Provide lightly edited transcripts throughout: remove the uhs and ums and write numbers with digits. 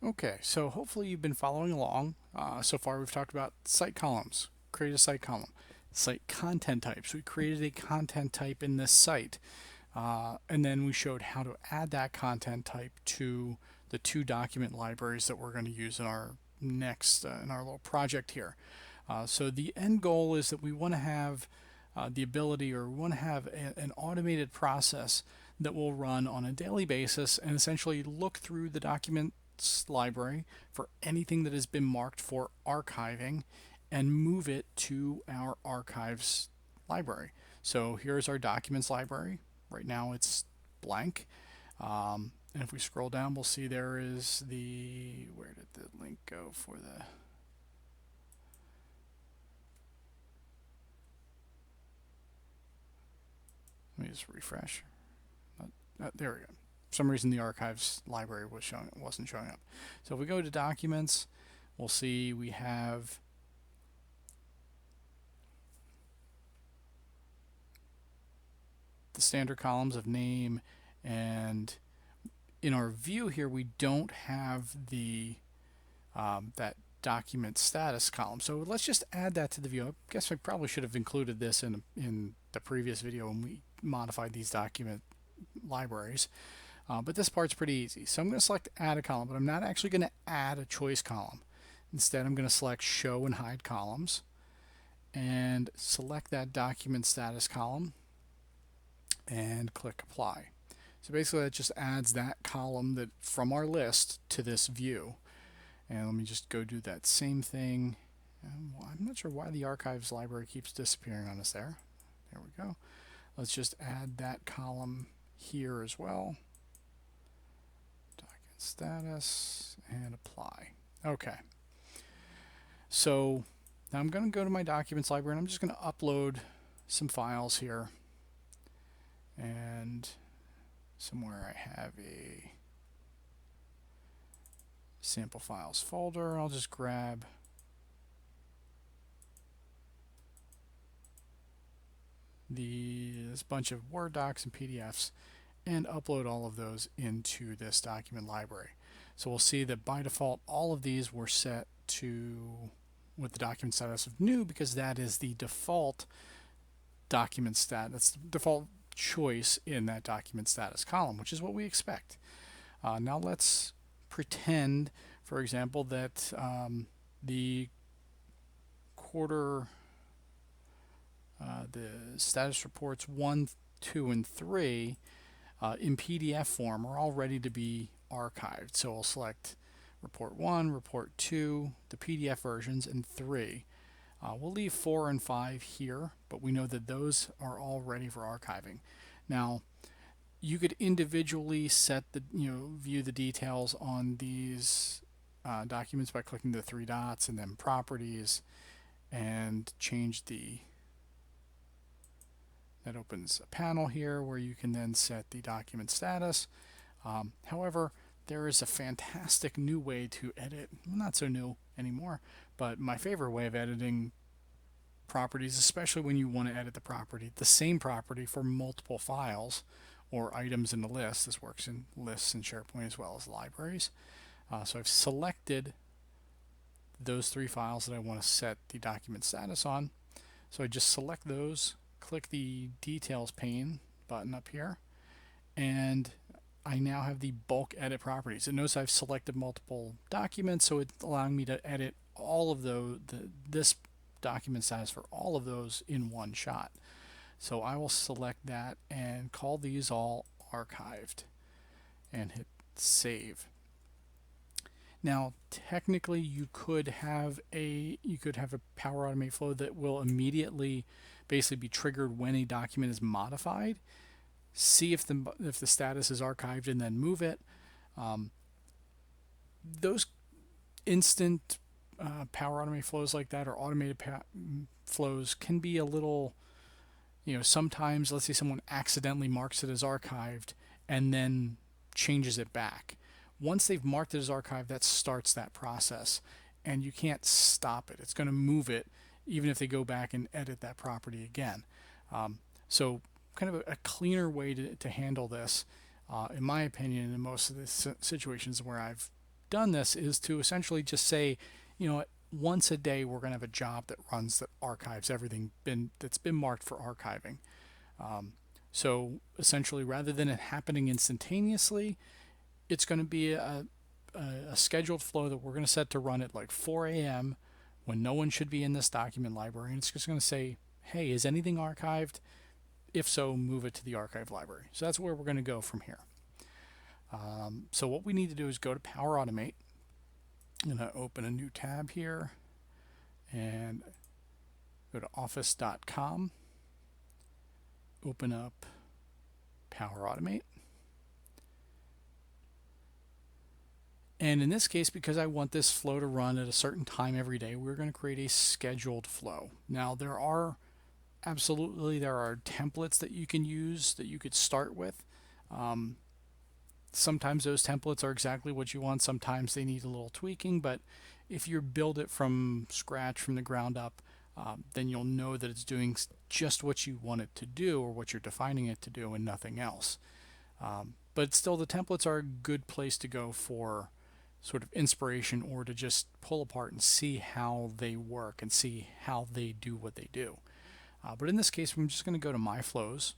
Okay, so hopefully you've been following along. So far, we've talked about site columns, create a site column, site content types. We created a content type in this site, and then we showed how to add that content type to the two document libraries that we're going to use in our next in our little project here. So the end goal is that we want to have the ability, or we want to have an automated process that will run on a daily basis and essentially look through the documents library for anything that has been marked for archiving and move it to our archives library. So here's our documents library. Right now it's blank. And if we scroll down, we'll see there is where did the link go for the, let me just refresh. There we go. For some reason the archives library wasn't showing up. So if we go to documents, we'll see we have the standard columns of name, and in our view here we don't have the that document status column. So let's just add that to the view. I guess I probably should have included this in the previous video when we modified these document libraries. But this part's pretty easy. So I'm going to select add a column, but I'm not actually going to add a choice column. Instead, I'm going to select show and hide columns and select that document status column and click apply. So basically that just adds that column that from our list to this view. And let me just go do that same thing. I'm not sure why the archives library keeps disappearing on us there. There we go. Let's just add that column here as well. Document status and apply. Okay. So now I'm going to go to my documents library and I'm just going to upload some files here. And somewhere I have a sample files folder. I'll just grab this bunch of Word docs and PDFs and upload all of those into this document library. So we'll see that by default all of these were set to with the document status of new because that is the default document status. That's the default choice in that document status column, which is what we expect. Now let's pretend, for example, that the quarter, the status reports 1, 2, and 3 in PDF form are all ready to be archived. So we'll select report 1, report 2, the PDF versions, and 3. We'll leave 4 and 5 here, but we know that those are all ready for archiving. Now, you could individually set the, view the details on these documents by clicking the three dots and then properties and change that opens a panel here where you can then set the document status. However, there is a fantastic new way to edit, well, not so new anymore, but my favorite way of editing properties, especially when you want to edit the same property for multiple files or items in the list. This works in lists in SharePoint as well as libraries. So I've selected those 3 files that I want to set the document status on. So I just select those, click the details pane button up here, and I now have the bulk edit properties. And notice I've selected multiple documents, so it's allowing me to edit all of this document status for all of those in one shot. So I will select that and call these all archived and hit save. Now technically you could have a Power Automate flow that will immediately basically be triggered when a document is modified. See if the status is archived and then move it. Those instant Power Automate flows like that, or automated flows, can be a little, sometimes let's say someone accidentally marks it as archived and then changes it back. Once they've marked it as archived, that starts that process and you can't stop it. It's going to move it even if they go back and edit that property again. So kind of a cleaner way to handle this, in my opinion, in most of the situations where I've done this is to essentially just say, you know, once a day we're going to have a job that runs, that archives everything that's been marked for archiving. So essentially, rather than it happening instantaneously, it's going to be a scheduled flow that we're going to set to run at like 4 a.m. when no one should be in this document library. And it's just going to say, hey, is anything archived? If so, move it to the archive library. So that's where we're going to go from here. So what we need to do is go to Power Automate. I'm going to open a new tab here and go to office.com. Open up Power Automate. And in this case, because I want this flow to run at a certain time every day, we're going to create a scheduled flow. Now, there are templates that you can use that you could start with. Sometimes those templates are exactly what you want. Sometimes they need a little tweaking, but if you build it from scratch, from the ground up, then you'll know that it's doing just what you want it to do or what you're defining it to do and nothing else. But still, the templates are a good place to go for sort of inspiration or to just pull apart and see how they work and see how they do what they do. But in this case, I'm just going to go to My Flows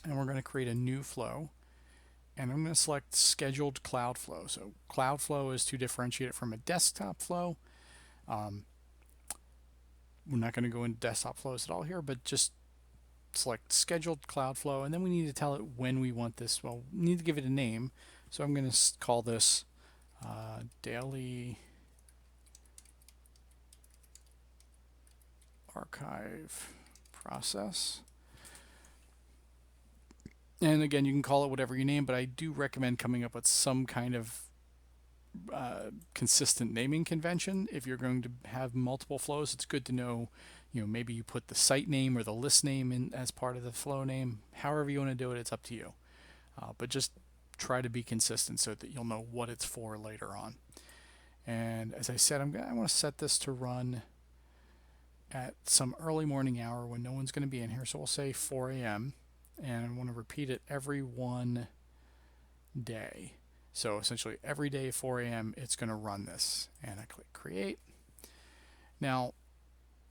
and we're going to create a new flow. And I'm going to select Scheduled Cloud Flow. So Cloud Flow is to differentiate it from a desktop flow. We're not going to go into desktop flows at all here, but just select Scheduled Cloud Flow. And then we need to tell it when we want this. Well, we need to give it a name. So I'm going to call this Daily Archive Process. And again, you can call it whatever you name, but I do recommend coming up with some kind of consistent naming convention. If you're going to have multiple flows, it's good to know, maybe you put the site name or the list name in as part of the flow name. However you want to do it, it's up to you. But just try to be consistent so that you'll know what it's for later on. And as I said, I want to set this to run at some early morning hour when no one's going to be in here. So we'll say 4 a.m. and I want to repeat it every one day. So essentially every day 4 a.m. it's going to run this, and I click create. Now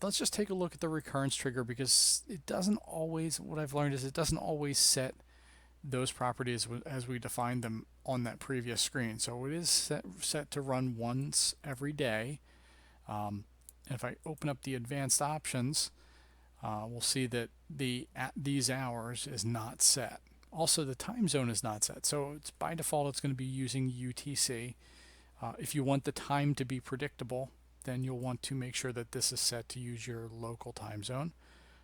let's just take a look at the recurrence trigger, because it doesn't always, what I've learned is it doesn't always set those properties as we defined them on that previous screen. So it is set to run once every day. And if I open up the advanced options, we'll see that at these hours is not set. Also, the time zone is not set. So it's by default, it's going to be using UTC. If you want the time to be predictable, then you'll want to make sure that this is set to use your local time zone.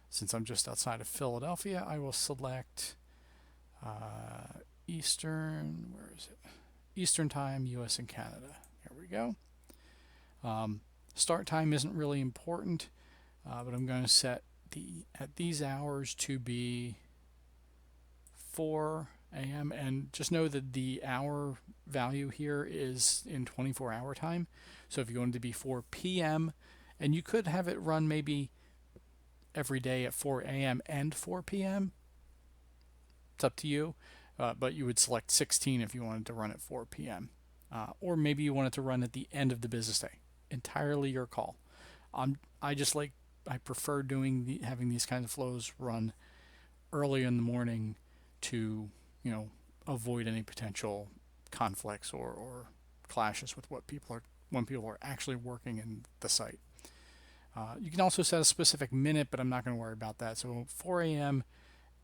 Since I'm just outside of Philadelphia, I will select Eastern, where is it? Eastern time, US and Canada. There we go. Start time isn't really important, but I'm going to set at these hours to be 4 a.m. and just know that the hour value here is in 24-hour time. So if you wanted to be 4 p.m. and you could have it run maybe every day at 4 a.m. and 4 p.m. It's up to you, but you would select 16 if you wanted to run at 4 p.m. Or maybe you want it to run at the end of the business day. Entirely your call. I prefer having these kinds of flows run early in the morning to avoid any potential conflicts or clashes with when people are actually working in the site. You can also set a specific minute, but I'm not going to worry about that. So 4 a.m.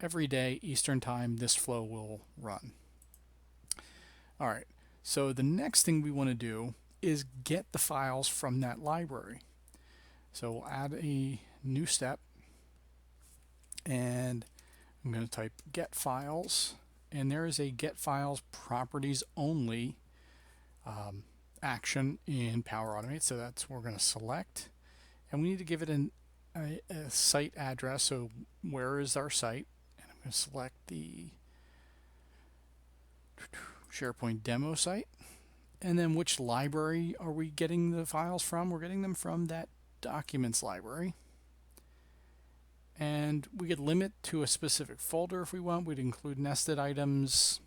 every day Eastern time, this flow will run. All right. So the next thing we want to do is get the files from that library. So we'll add a new step, and I'm going to type get files, and there is a get files properties only action in Power Automate. So that's what we're going to select, and we need to give it a site address. So where is our site? And I'm going to select the SharePoint demo site. And then which library are we getting the files from? We're getting them from that documents library. And we could limit to a specific folder if we want. We'd include nested items,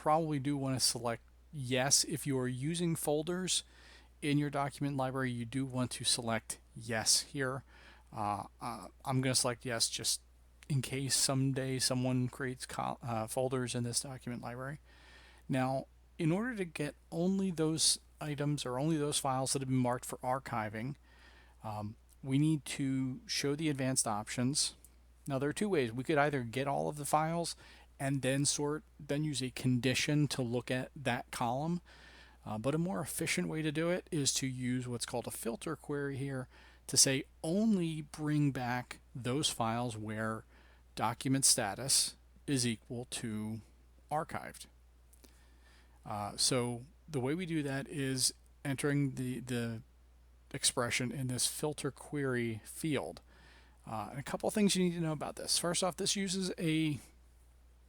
probably do want to select yes. If you are using folders in your document library, you do want to select yes here. I'm going to select yes just in case someday someone creates folders in this document library. Now, in order to get only those items or only those files that have been marked for archiving, we need to show the advanced options. Now, there are two ways. We could either get all of the files and then sort, then use a condition to look at that column. But a more efficient way to do it is to use what's called a filter query here to say only bring back those files where document status is equal to archived. So the way we do that is entering the expression in this filter query field. And a couple of things you need to know about this. First off, this uses a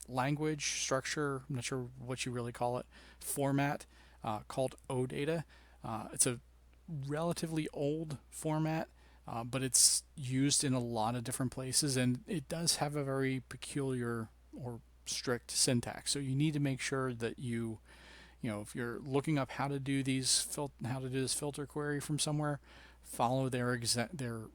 language structure, I'm not sure what you really call it, format called OData. It's a relatively old format, but it's used in a lot of different places, and it does have a very peculiar or strict syntax. So you need to make sure that if you're looking up how to do this filter query from somewhere, follow their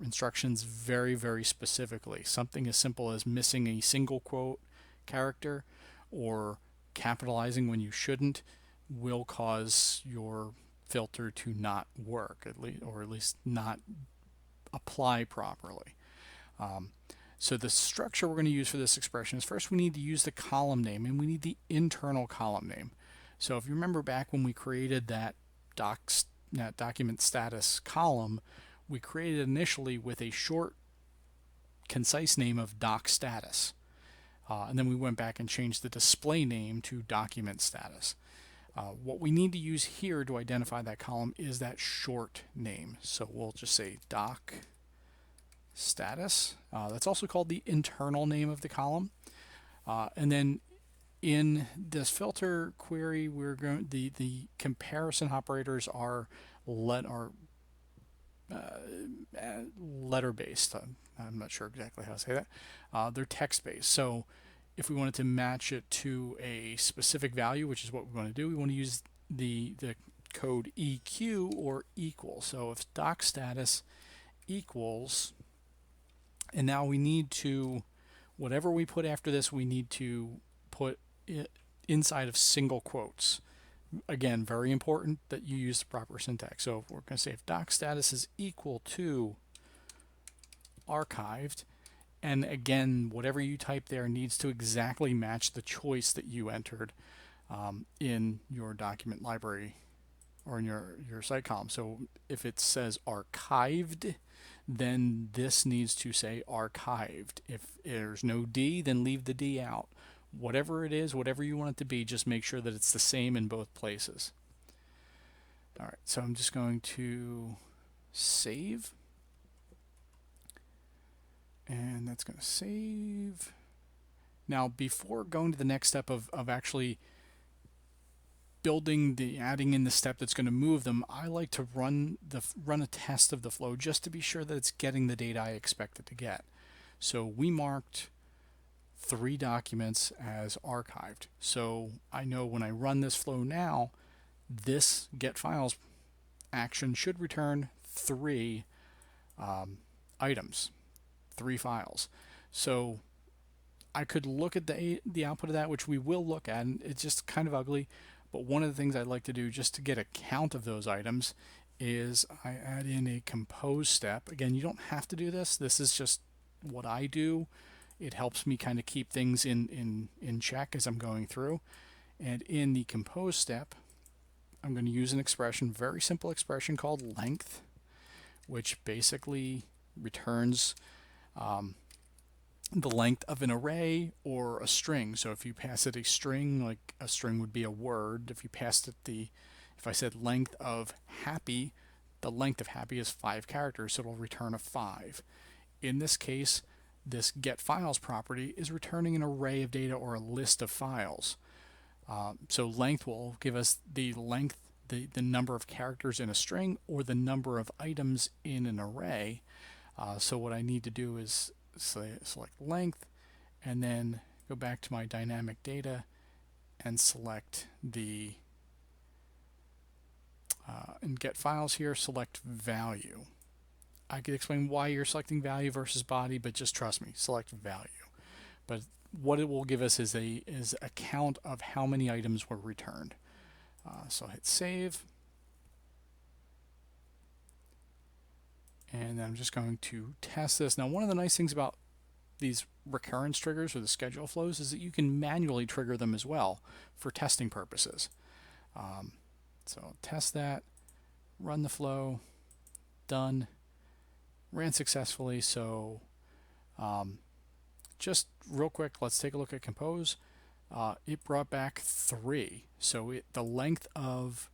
instructions very, very specifically. Something as simple as missing a single quote character or capitalizing when you shouldn't will cause your filter to not work, or at least not apply properly. So the structure we're going to use for this expression is, first we need to use the column name, and we need the internal column name. So if you remember back when we created that document status column, we created it initially with a short, concise name of doc status. And then we went back and changed the display name to document status. What we need to use here to identify that column is that short name. So we'll just say doc status. That's also called the internal name of the column. And then in this filter query, we're going the comparison operators are letter based. I'm not sure exactly how to say that. They're text based. So if we wanted to match it to a specific value, which is what we want to do, we want to use the code EQ or equal. So if doc status equals, and now we need to, whatever we put after this, we need to put it inside of single quotes. Again, very important that you use the proper syntax. So we're going to say if doc status is equal to archived, and again, whatever you type there needs to exactly match the choice that you entered in your document library or in your site column. So if it says archived, then this needs to say archived. If there's no D, then leave the D out. Whatever it is, whatever you want it to be, just make sure that it's the same in both places. All right, so I'm just going to save. And that's going to save. Now, before going to the next step of actually adding in the step that's going to move them, I like to run a test of the flow just to be sure that it's getting the data I expect it to get. So we marked 3 documents as archived. So I know when I run this flow now, this get files action should return 3 items. 3 files. So I could look at the output of that, which we will look at, and it's just kind of ugly. But one of the things I'd like to do just to get a count of those items is I add in a compose step. Again, you don't have to do this. This is just what I do. It helps me kind of keep things in check as I'm going through. And in the compose step, I'm going to use an expression, very simple expression called length, which basically returns the length of an array or a string. So if you pass it a string, like a string would be a word. If you passed it if I said length of happy, the length of happy is 5 characters, so it'll return a 5. In this case, this get files property is returning an array of data or a list of files. So length will give us the length, the number of characters in a string or the number of items in an array. So what I need to do is select length and then go back to my dynamic data and select the in get files here, select value. I could explain why you're selecting value versus body, but just trust me, select value. But what it will give us is a count of how many items were returned. So hit save, and then I'm just going to test this. Now, one of the nice things about these recurrence triggers or the schedule flows is that you can manually trigger them as well for testing purposes. So test that, run the flow, done, ran successfully. So just real quick, let's take a look at compose. It brought back 3. So the length of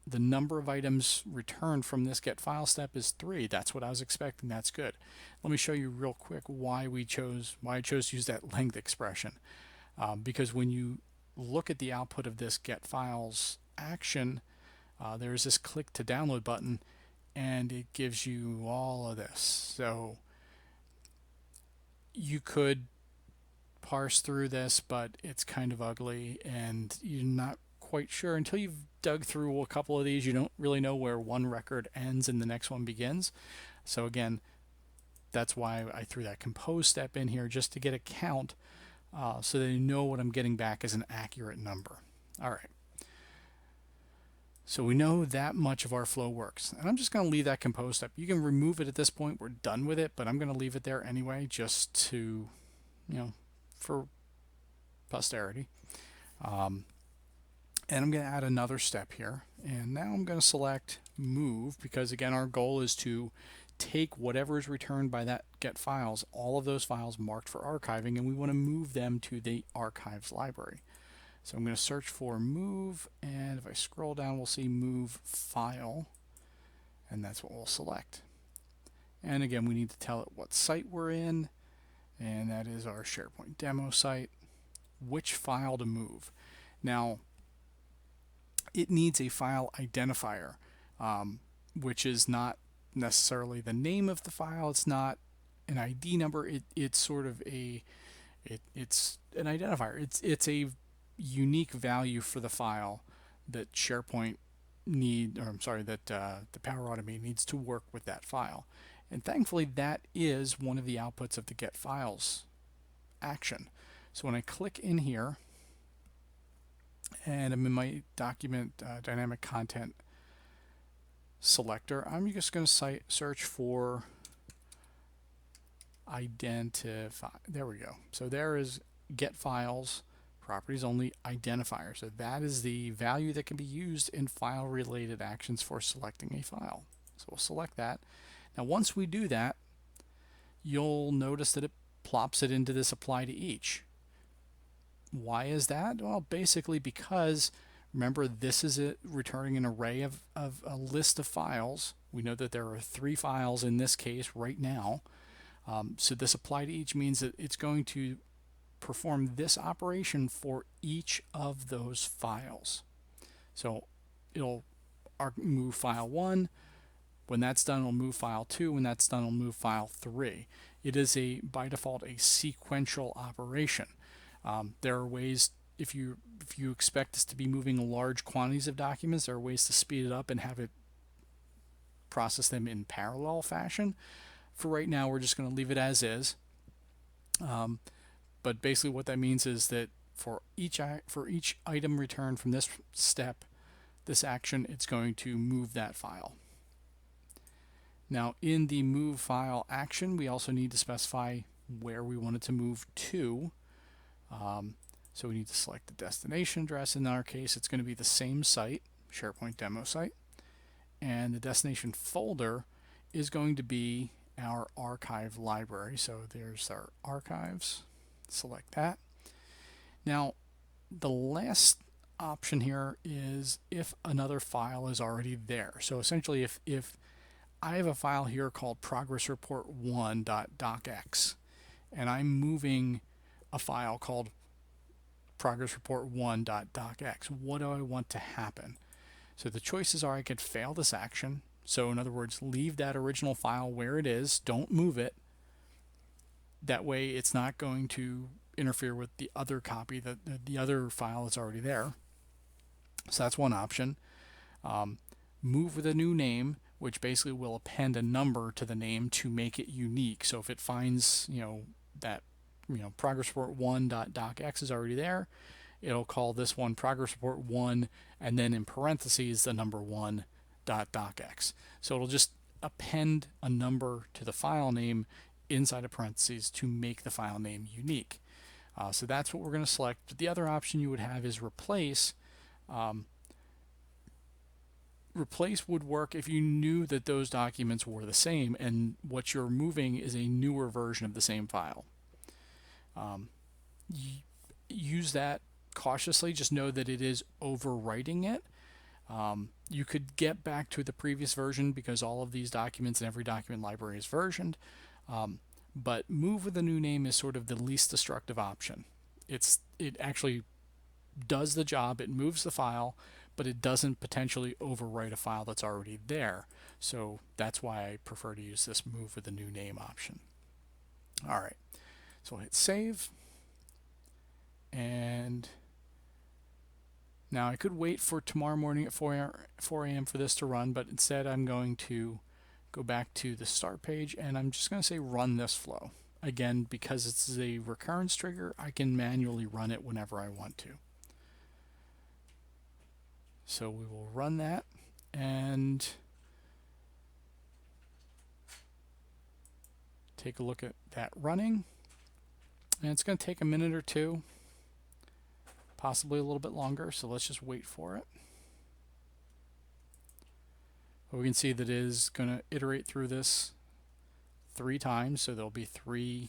the number of items returned from this get file step is 3. That's what I was expecting. That's good. Let me show you real quick why I chose to use that length expression. Because when you look at the output of this get files action, there's this click to download button, and it gives you all of this. So you could parse through this, but it's kind of ugly, and you're not quite sure until you've dug through a couple of these. You don't really know where one record ends and the next one begins. So again, that's why I threw that compose step in here, just to get a count so that you know what I'm getting back is an accurate number. All right. So we know that much of our flow works. And I'm just going to leave that compose step. You can remove it at this point. We're done with it, but I'm going to leave it there anyway, just to, for posterity. And I'm going to add another step here. And now I'm going to select move, because again, our goal is to take whatever is returned by that get files, all of those files marked for archiving, and we want to move them to the archives library. So I'm going to search for move, and if I scroll down, we'll see move file, and that's what we'll select. And again, we need to tell it what site we're in, and that is our SharePoint demo site, which file to move. Now, it needs a file identifier, which is not necessarily the name of the file. It's not an ID number. It's sort of it's an identifier. It's a unique value for the file that SharePoint that the Power Automate needs to work with that file. And thankfully, that is one of the outputs of the get files action. So when I click in here, and I'm in my document dynamic content selector, I'm just going to search for identify. There we go. So there is get files properties only identifier. So that is the value that can be used in file related actions for selecting a file. So we'll select that. Now once we do that, you'll notice that it plops it into this apply to each. Why is that? Well, basically because remember, this is returning an array of a list of files. We know that there are 3 files in this case right now. So this apply to each means that it's going to perform this operation for each of those files. So it'll move file 1. When that's done, it'll move file 2. When that's done, it'll move file 3. It is by default a sequential operation. There are ways, if you expect this to be moving large quantities of documents, there are ways to speed it up and have it process them in parallel fashion. For right now, we're just going to leave it as is. But basically what that means is that for each item returned from this step, this action, it's going to move that file. Now in the move file action, we also need to specify where we want it to move to. So we need to select the destination address. In our case, it's going to be the same site, SharePoint demo site. And the destination folder is going to be our archive library. So there's our archives. Select that. Now, the last option here is if another file is already there. So essentially, if I have a file here called progressreport1.docx, and I'm moving a file called progressreport1.docx, what do I want to happen? So the choices are I could fail this action. So in other words, leave that original file where it is, don't move it. That way it's not going to interfere with the other copy, that the other file that's already there. So that's one option. Move with a new name, which basically will append a number to the name to make it unique. So if it finds, that, progress report 1.docx is already there, it'll call this one progress report 1, and then in parentheses the number 1.docx. So it'll just append a number to the file name inside of parentheses to make the file name unique. So that's what we're going to select. But the other option you would have is replace. Replace would work if you knew that those documents were the same and what you're moving is a newer version of the same file. Use that cautiously. Just know that it is overwriting it. You could get back to the previous version because all of these documents and every document library is versioned. But move with a new name is sort of the least destructive option. It actually does the job. It moves the file, but it doesn't potentially overwrite a file that's already there. So that's why I prefer to use this move with a new name option. All right, so I'll hit save. And now I could wait for tomorrow morning at 4 a.m. for this to run, but instead I'm going to go back to the start page and I'm just going to say run this flow. Again, because it's a recurrence trigger, I can manually run it whenever I want to. So we will run that and take a look at that running. And it's going to take a minute or two, possibly a little bit longer, so let's just wait for it. But we can see that it is going to iterate through this 3 times, so there'll be 3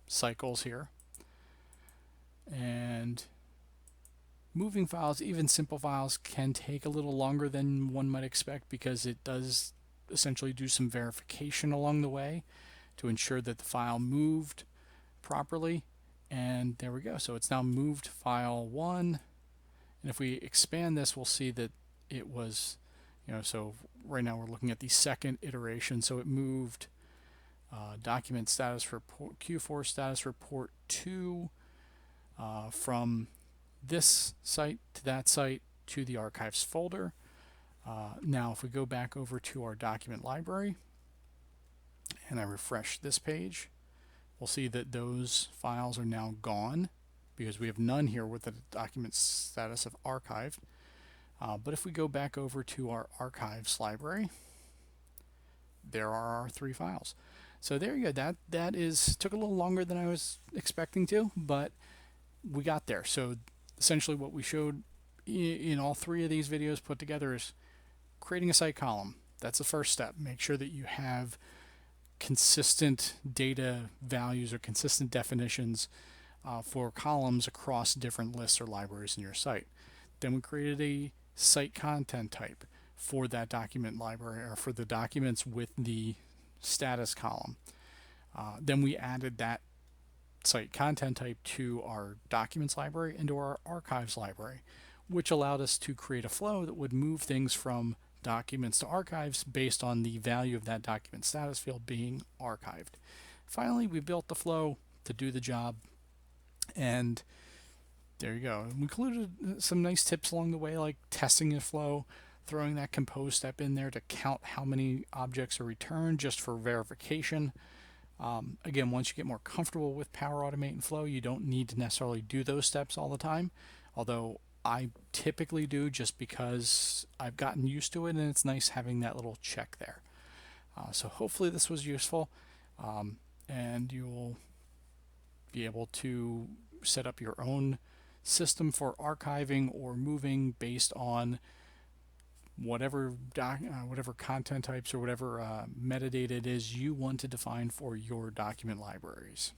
cycles here. And moving files, even simple files, can take a little longer than one might expect because it does essentially do some verification along the way to ensure that the file moved properly. And there we go. So it's now moved file 1. And if we expand this, we'll see that it was, so right now we're looking at the second iteration. So it moved document status report, Q4 status report 2 from this site to that site to the archives folder. Now if we go back over to our document library and I refresh this page, we'll see that those files are now gone because we have none here with the document status of archived. But if we go back over to our archives library, there are our 3 files. So there you go. That took a little longer than I was expecting to, but we got there. So essentially what we showed in all 3 of these videos put together is creating a site column. That's the first step. Make sure that you have consistent data values or consistent definitions for columns across different lists or libraries in your site. Then we created a site content type for that document library or for the documents with the status column. Then we added that site content type to our documents library and to our archives library, which allowed us to create a flow that would move things from documents to archives based on the value of that document status field being archived. Finally, we built the flow to do the job, and there you go. We included some nice tips along the way, like testing the flow, throwing that compose step in there to count how many objects are returned just for verification. Again, once you get more comfortable with Power Automate and Flow, you don't need to necessarily do those steps all the time, although I typically do just because I've gotten used to it and it's nice having that little check there. So hopefully this was useful, and you'll be able to set up your own system for archiving or moving based on whatever content types or whatever metadata it is you want to define for your document libraries.